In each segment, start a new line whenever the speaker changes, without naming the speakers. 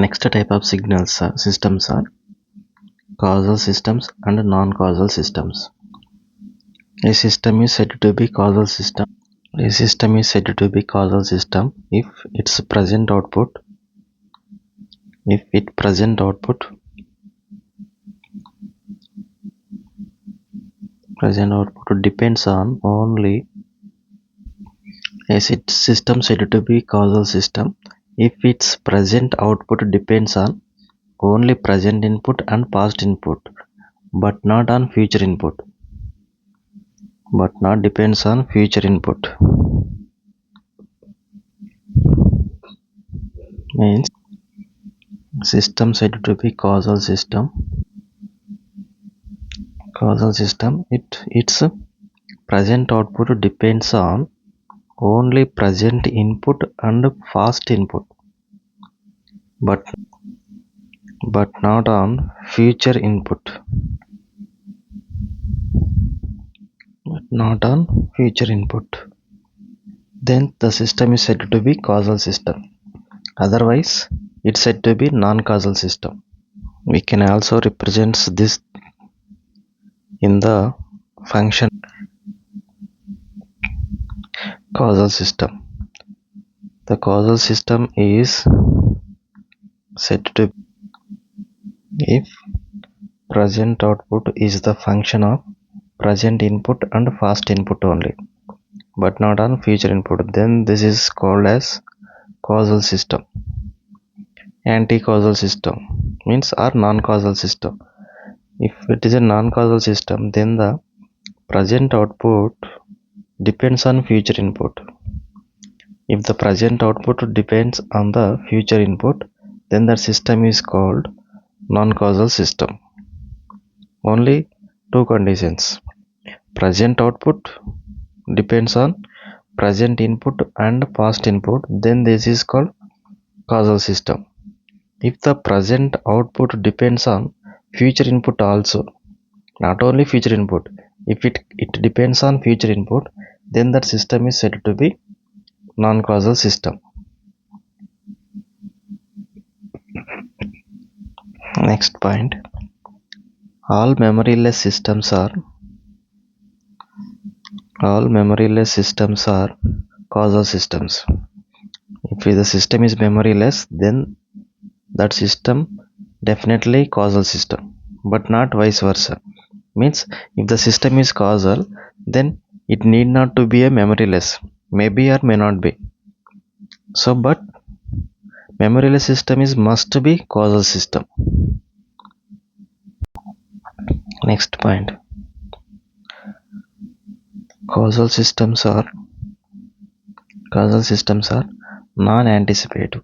Next type of signals systems are causal systems and non-causal systems. A system is said to be causal system. A system is said to be causal system if its present output depends on only a system said to be causal system if its present output depends on only present input and past input, but not on future input. Means system said to be causal system. Its present output depends on only present input and past input, but not on future input. Then the system is said to be causal system. Otherwise, it's said to be non-causal system. We can also represent this in the function causal system. The causal system is said to be if present output is the function of present input and past input only, but not on future input, then this is called as causal system. Anti-causal system means or non-causal system. If it is a non-causal system, then the present output depends on future input. If the present output depends on the future input, then the system is called non-causal system. Only two conditions: present output depends on present input and past input, then this is called causal system. If the present output depends on future input also, not only future input, if it depends on future input, then that system is said to be non-causal system. Next point, all memoryless systems are causal systems. If the system is memoryless, then that system definitely causal system, but not vice versa. Means if the system is causal, then it need not to be a memoryless, maybe or may not be. So but memoryless system is must be causal system. Next point, causal systems are non-anticipative.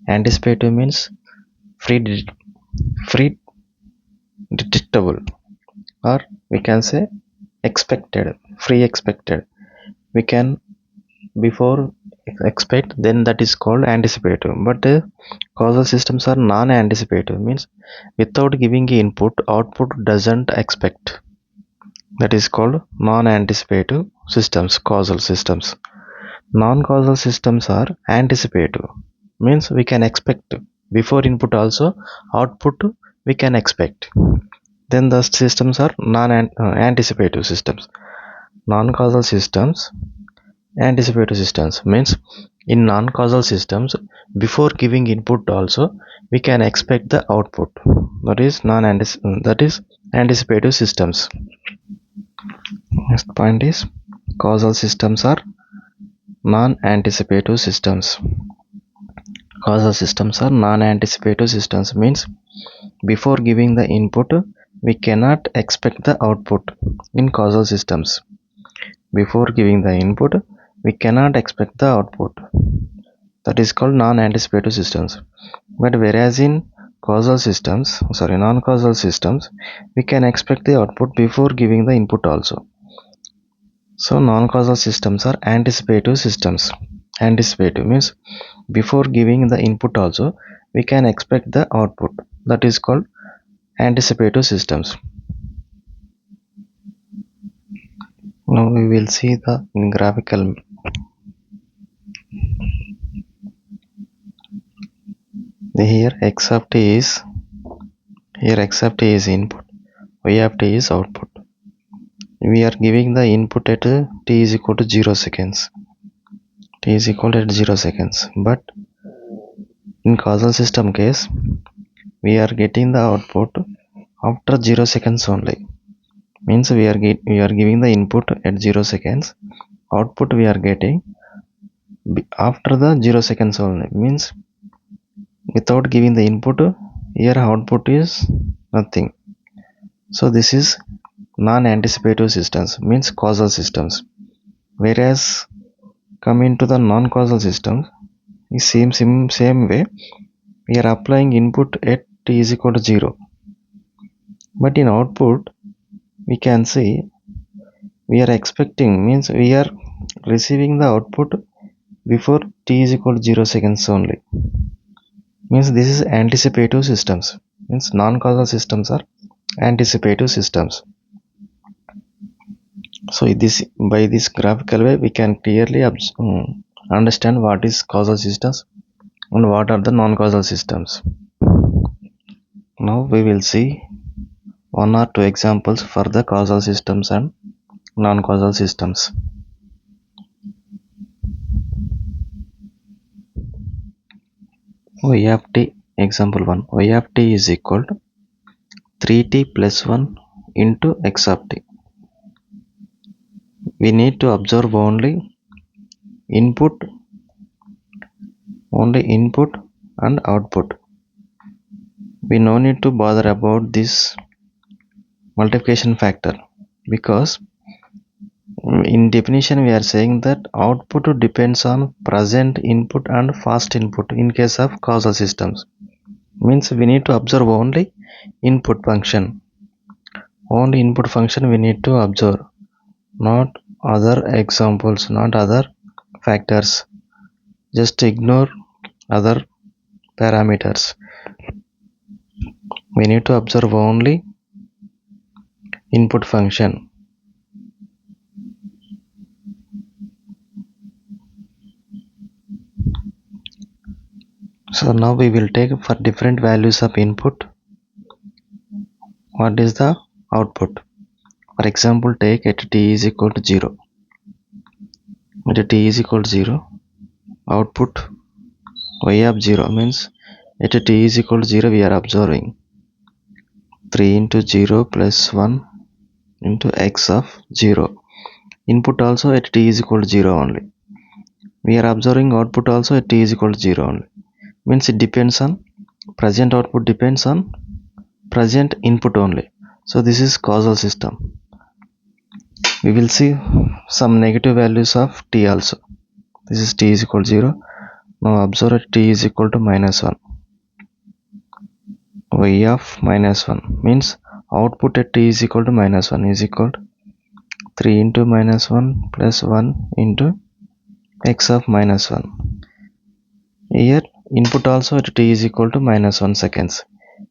Anticipative means free detectable, or we can say expected. We can before expect, then that is called anticipative. But causal systems are non-anticipative, means without giving input, output doesn't expect. That is called non-anticipative systems, causal systems. Non-causal systems are anticipative, means we can expect before input also, output we can expect. Then the systems are non-anticipative systems. Non-causal systems, anticipative systems means in non-causal systems, before giving input also we can expect the output. That is anticipative systems. Next point is causal systems are non-anticipative systems. Causal systems are non-anticipative systems means before giving the input we cannot expect the output. In causal systems, before giving the input we cannot expect the output. That is called non-anticipative systems. But whereas in non-causal systems, we can expect the output before giving the input also. So non-causal systems are anticipative systems. Anticipative means before giving the input also we can expect the output. That is called anticipative systems. Now we will see the graphical. Here x of t is input, y of t is output. We are giving the input at t is equal to 0 seconds. T is equal to 0 seconds. But in causal system case, we are getting the output after 0 seconds only. Means we are giving the input at 0 seconds. Output we are getting after the 0 seconds only. Means without giving the input, here output is nothing. So this is non-anticipative systems, means causal systems. Whereas coming to the non-causal systems, same way, we are applying input at t is equal to 0. But in output, we can see we are expecting, means we are receiving the output before t is equal to 0 seconds only. Means this is anticipative systems. Means non-causal systems are anticipative systems. So by this graphical way, we can clearly understand what is causal systems and what are the non-causal systems. Now we will see one or two examples for the causal systems and non-causal systems. Y of t, example 1, y of t is equal to 3t plus 1 into x of t. We need to observe only input and output. We no need to bother about this multiplication factor, because in definition we are saying that output depends on present input and past input in case of causal systems. Means we need to observe only input function. Only input function we need to observe, not other examples, not other factors. Just ignore other parameters. We need to observe only input function. So now we will take for different values of input, what is the output. For example, take at t is equal to 0. At t is equal to 0, output y of 0, means at t is equal to 0 we are observing 3 into 0 plus 1 into x of 0. Input also at t is equal to 0 only. We are observing output also at t is equal to 0 only. Means it depends on present output, depends on present input only. So this is causal system. We will see some negative values of t also. This is t is equal to 0. Now observe at t is equal to minus 1. Y of minus 1 means output at t is equal to minus 1 is equal to 3 into minus 1 plus 1 into x of minus 1. Here input also at t is equal to minus 1 seconds.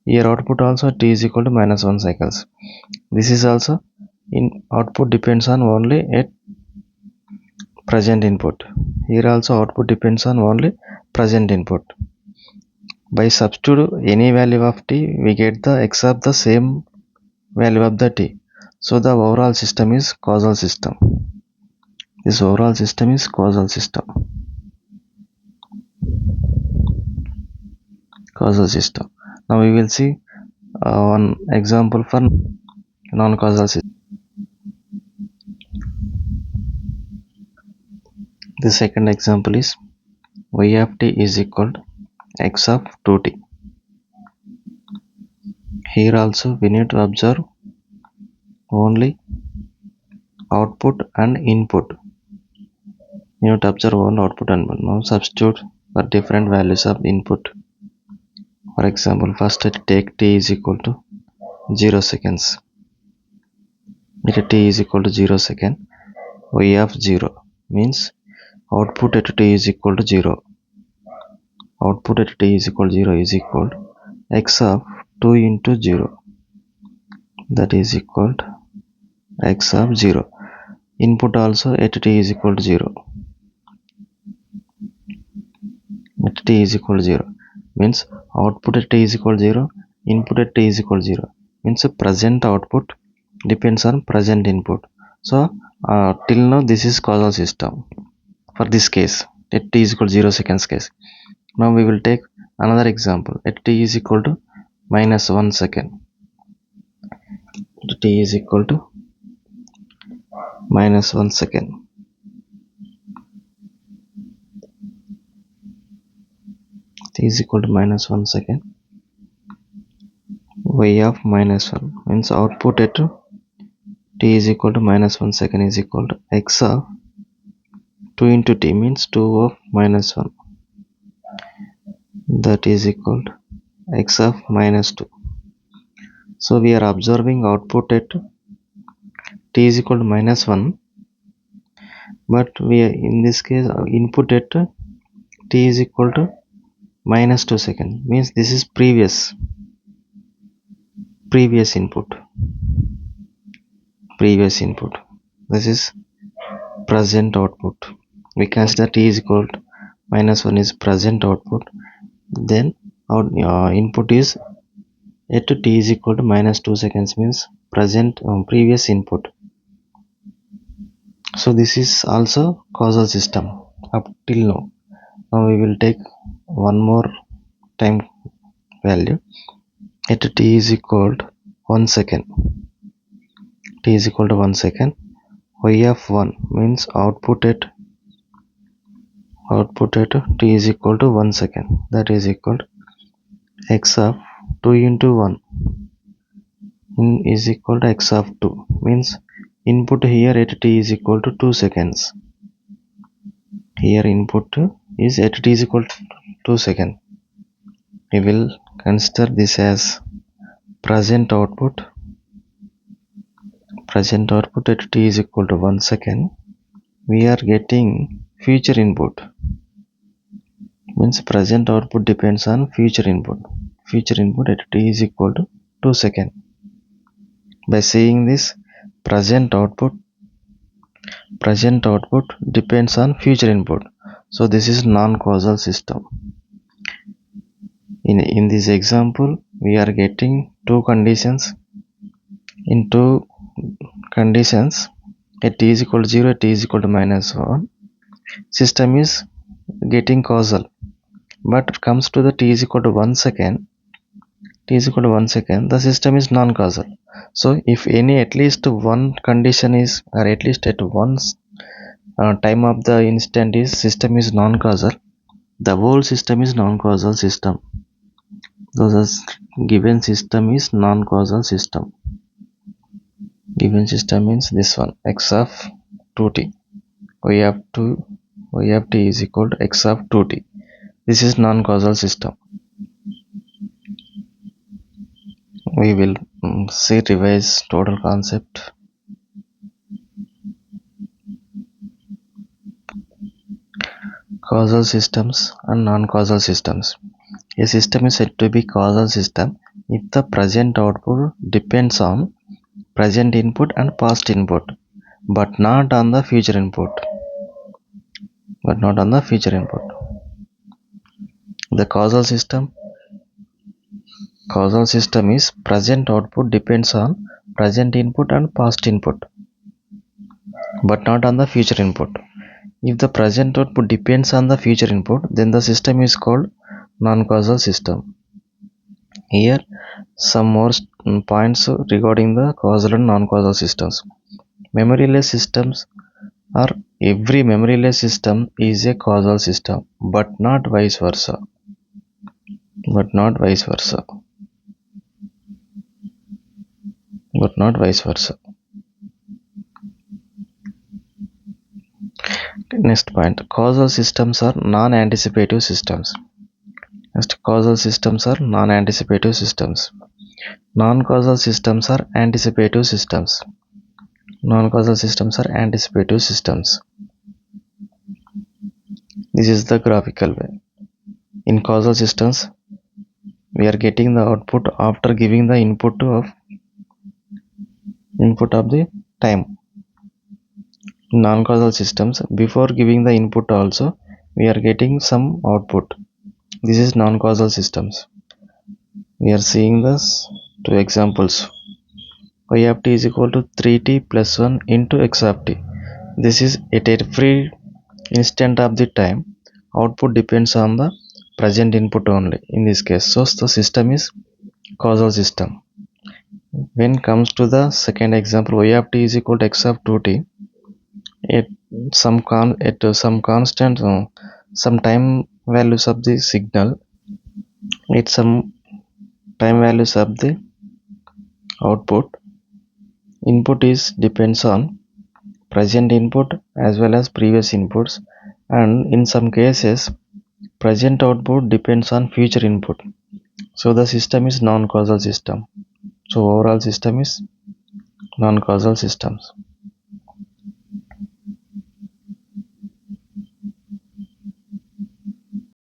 Here output also at t is equal to minus 1 seconds. This is also in output depends on only at present input. Here also output depends on only present input. By substitute any value of t, we get the x of the same value of the t. So the overall system is causal system. This overall system is causal system. Causal system. Now we will see one example for non-causal system. The second example is y of t is equal to x of 2t. Here also we need to observe only output and input. You need to observe only output and input. Now substitute for different values of input. For example, first take t is equal to 0 seconds. At t is equal to 0 second, y of 0 means output at t is equal to 0. Output at t is equal to 0 is equal to x of 2 into 0. That is equal to x of 0. Input also at t is equal to 0. At t is equal to 0 means output at t is equal 0, input at t is equal 0. Means present output depends on present input. So till now this is causal system for this case at t is equal 0 seconds case. Now we will take another example at t is equal to minus 1 second. T is equal to minus 1 second. T is equal to minus 1 second. Y of minus 1 means output at t is equal to minus 1 second is equal to x of 2 into t means 2 of minus 1, that is equal to x of minus 2. So we are observing output at t is equal to minus 1, but we are in this case input at t is equal to minus 2 second, means this is previous input. This is present output. We consider t is equal to minus 1 is present output, then our input is at t is equal to minus 2 seconds means present previous input. So this is also causal system up till now. Now we will take one more time value at t is equal to 1 second. T is equal to 1 second. Y of 1 means output at t is equal to 1 second, that is equal to x of 2 into 1 is equal to x of 2, means input here at t is equal to 2 seconds. Here input is at t is equal to 2 seconds. We will consider this as present output at t is equal to 1 second. We are getting future input, means present output depends on future input at t is equal to 2 seconds. By saying this, present output depends on future input, so this is non-causal system. In this example we are getting two conditions. In two conditions at t is equal to 0, at t is equal to minus 1, system is getting causal, but comes to the t is equal to 1 second, the system is non-causal. So if any at least one condition is, or at least at one time of the instant is system is non-causal, the whole system is non-causal system. Thus given system is non-causal system. Given system means this one, x of 2t, y of t is equal to x of 2t. This is non-causal system. We will see revise total concept. Causal systems and non-causal systems. A system is said to be causal system if the present output depends on present input and past input, but not on the future input. The causal system is present output depends on present input and past input, but not on the future input. If the present output depends on the future input, then the system is called non-causal system. Here some more points regarding the causal and non-causal systems. Memoryless systems, or every memoryless system is a causal system, but not vice versa. Next point, causal systems are non-anticipative systems. Causal systems are non-anticipative systems. Non-causal systems are anticipative systems. This is the graphical way. In causal systems, we are getting the output after giving the input of the time. In non-causal systems, before giving the input also we are getting some output. This is non-causal systems. We are seeing this two examples. Y of t is equal to 3t plus 1 into x of t. This is at every instant of the time. Output depends on the present input only in this case. So the system is causal system. When comes to the second example, y of t is equal to x of 2t. At some constant some time values of the signal, at some time values of the output, input is depends on present input as well as previous inputs, and in some cases present output depends on future input. So the system is non-causal system. So overall system is non-causal systems.